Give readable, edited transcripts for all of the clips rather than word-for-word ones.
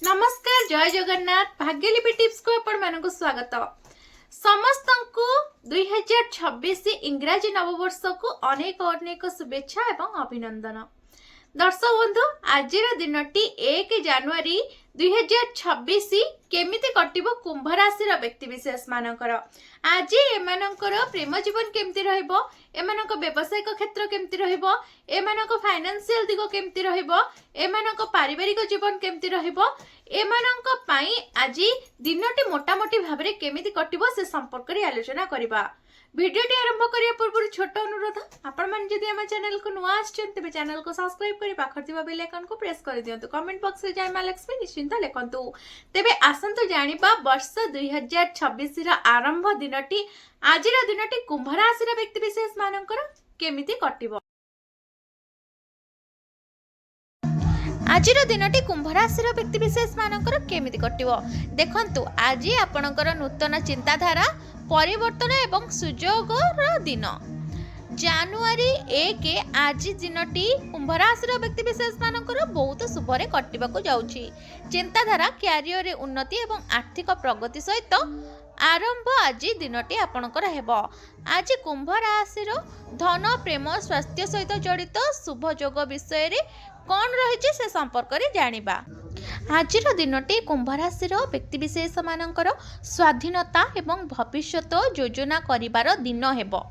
नमस्कार जय जगन्नाथ भाग्यलिपि टिप्स को आपण मानक स्वागत। समस्त को 2026 इंग्राजी नववर्ष को अनेक अनेक शुभेच्छा एवं अभिनंदन। दर्शक बंधु आज दिनटी 1 जनवरी 2026 केमिति कटिबो कुंभ राशि व्यक्ति विशेष मानकर आज एमानकर प्रेम जीवन केमती रहइबो, एमानक व्यवसायिक क्षेत्र केमती रहइबो, एमानक फाइनेंशियल दिगो केमती रहइबो, एमानक पारिवारिक जीवन केमती रहइबो, एमानक पई आज दिनटी मोटामोटी भाबरे केमिति कटिबो से संपर्क रे आलोचना करबा। भिडियोटी आरंभ करिया पूर्व छोट अनुरोध, आपण मन जदि हम चैनल को नुआ आछन तबे चैनल को सब्सक्राइब करि पाखर थिबा बेल आइकन को प्रेस कर दियंतु। कमेंट बॉक्स रे जय मां लक्ष्मी निश्चिंत लेखंतु। तेबे आसंतु जानिबा वर्ष 2026 रा आरंभ दिनटी आज दिनटी कुंभ राशि रा व्यक्ति विशेष मानकर केमिति कटिबो। आज दिनटी कुंभ राशि व्यक्ति विशेष मानकर केमिति कटिबो देखंतु। आज आपणकर नूतन चिंताधारा परिवर्तन एवं सुजोग दिन जानुआरी 1 आज दिनटी कुंभ राशि व्यक्ति विशेष मानकर बहुत शुभरे कटिबाकू जाउछि। चिंताधारा क्यारियर उन्नति एवं आर्थिक प्रगति सहित आरंभ आज दिनटी आपणकर हेबो। आज कुंभ राशि धन प्रेम स्वास्थ्य सहित जड़ित शुभ जोग विषय रे कौन रही से संपर्क में जानिबा। आज दिनटी कुंभ राशि व्यक्ति विशेष मानकर स्वाधीनता एवं भविष्यत योजना करिबार दिन हेबो।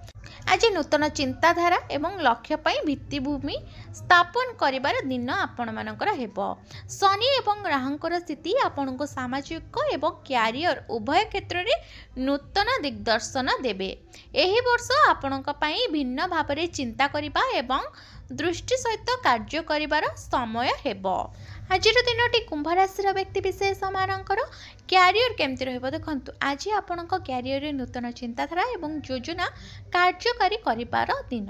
आज नूतन चिंताधारा एवं लक्ष्य पई भित्तिभूमि स्थापन करिबार दिन आपण मानकर हेबो। शनि एवं राहुंकर स्थिति आपनको सामाजिक एवं क्यारियर उभय क्षेत्र रे नूतन दिग्दर्शन देबे। एही वर्ष आपणक पई भिन्न भाबरे चिंता करिबा एवं दृष्टि सहित कार्य करिबार समय हेबो। आज दिनटी कुंभ राशि व्यक्ति विशेष मानकर क्यारियर केमती रहइबो देखंतु। आज आपणक क्यारियर रे नूतन चिंताधारा एवं योजना कार्यकारी करिबार दिन।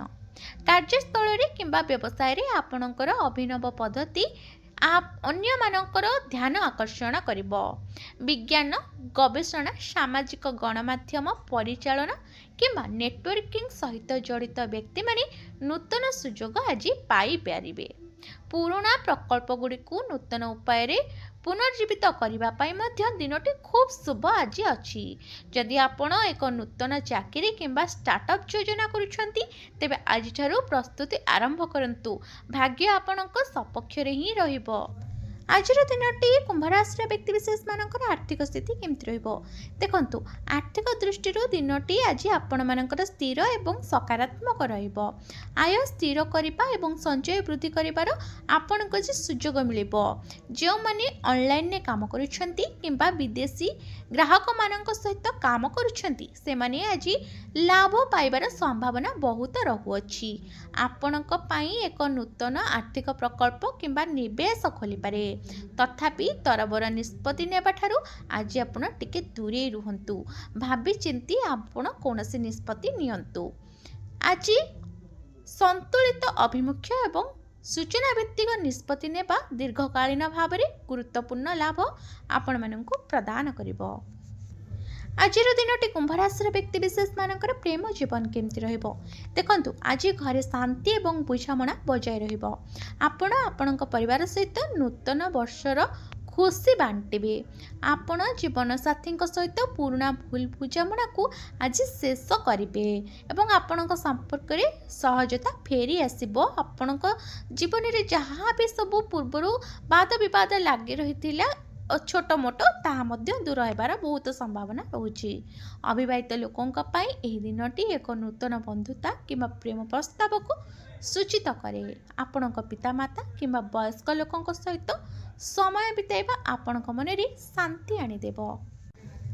कार्यस्थल रे किंबा व्यवसाय रे आपणकर अभिनव पद्धति आप अन्य मानकर ध्यान आकर्षण करिबो। विज्ञान गवेषणा सामाजिक गणमाध्यम परिचालना किंबा नेटवर्किंग सहित जड़ित व्यक्ति माने नूतन सुजोग आज पाई पारिबे। पुराना प्रकल्प गुड़ी को नूतन उपाय रे पुनर्जीवित करबा पाई मध्य दिनटी खूब शुभ आज अछि। जदि आपण एक नूतन चाकरी किंबा स्टार्टअप योजना करूछंती तेबे आज ठारू प्रस्तुति आरंभ करंतु। भाग्य आपणक सपक्ष रे ही रहिबो। आज दिनटी कुंभ राशि व्यक्ति विशेष मानकर आर्थिक स्थिति केमती रहिबो देखंतु। आर्थिक दृष्टि दिनटी आज आपण मानकर स्थिर एवं सकारात्मक रहिबो। आय स्थिर करिबा एवं संचय वृद्धि करिबार आपनको जे सुजोग मिलिबो। जो माने ऑनलाइन ने काम करूछंती किंबा विदेशी ग्राहक मानक सहित काम करूछंती से माने आज लाभ पाइबार संभावना बहुत रहुअछि। आपणक पई एक नूतन आर्थिक प्रकल्प किंबा निवेश खोली पारे। तथापि तरबर निष्पत्ति नेबा ठारू आज आपण टिके दूरे रुहंतु। भाबी चिंती आपण कोनोसी निष्पत्ति नियंतु। आज संतुलित अभिमुख्य एवं सूचना भित्तिक निष्पत्ति नेबा दीर्घकालीन भाव में गुरुत्वपूर्ण लाभ आपण माननकु प्रदान करिबो। आज दिनटी कुंभ राशि व्यक्ति विशेष मानकर प्रेम जीवन केमती रहिबो देखंतु। आज घरे शांति एवं बुझामणा बजाय रहिबो। आपण आपणक परिवार सहित नूतन वर्षर खुशी बांटिबे। आपण जीवन साथी सहित पुराना भूल बुझामणा को आज शेष करिबे एवं आपणक संपर्क रे सहजता फेरी आसीबो। आपणक जीवन रे जहाँ भी सब पूर्वरु वाद विवाद लागि रहिथिला छोट मोट ताहा मध्य दूर हेबार बहुत संभावना रहुछि। अविवाहित लोकों पाई एही दिनटी एक नूतन बंधुता किंबा प्रेम प्रस्ताव को सूचित करे। आपणक पितामाता किंबा वयस्क लोकों सहित समय बिताइबा आपणक मन रे शांति आनी देबो।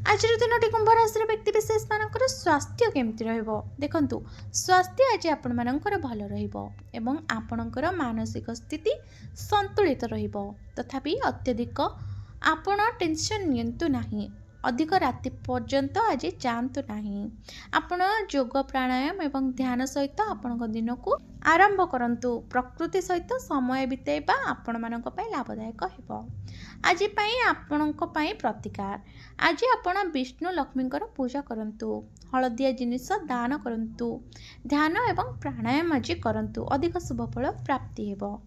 आज दिनटी कुंभ राशि व्यक्ति विशेष मानकर स्वास्थ्य केमती रहइबो देखंतु। स्वास्थ्य आज आपण मानकर भल रहिबो एवं आपणकर मानसिक स्थिति संतुलित रहिबो। तथापि अत्यधिक आपण टेंशन नियंतु नहीं। अधिक राति पर्यंत आज जातु नहीं। आपण योग प्राणायाम एवं ध्यान सहित आपण दिन को आरंभ करंतु। प्रकृति सहित समय बिताइबा आपण मानक पई लाभदायक हेबो। आज पई आपणक पई प्रतिकार आज आपण विष्णु लक्ष्मींकर पूजा करंतु। हलदिया जिनिस दान करंतु। ध्यान एवं प्राणायाम आज करंतु। अधिक शुभ फल प्राप्ति हेबो।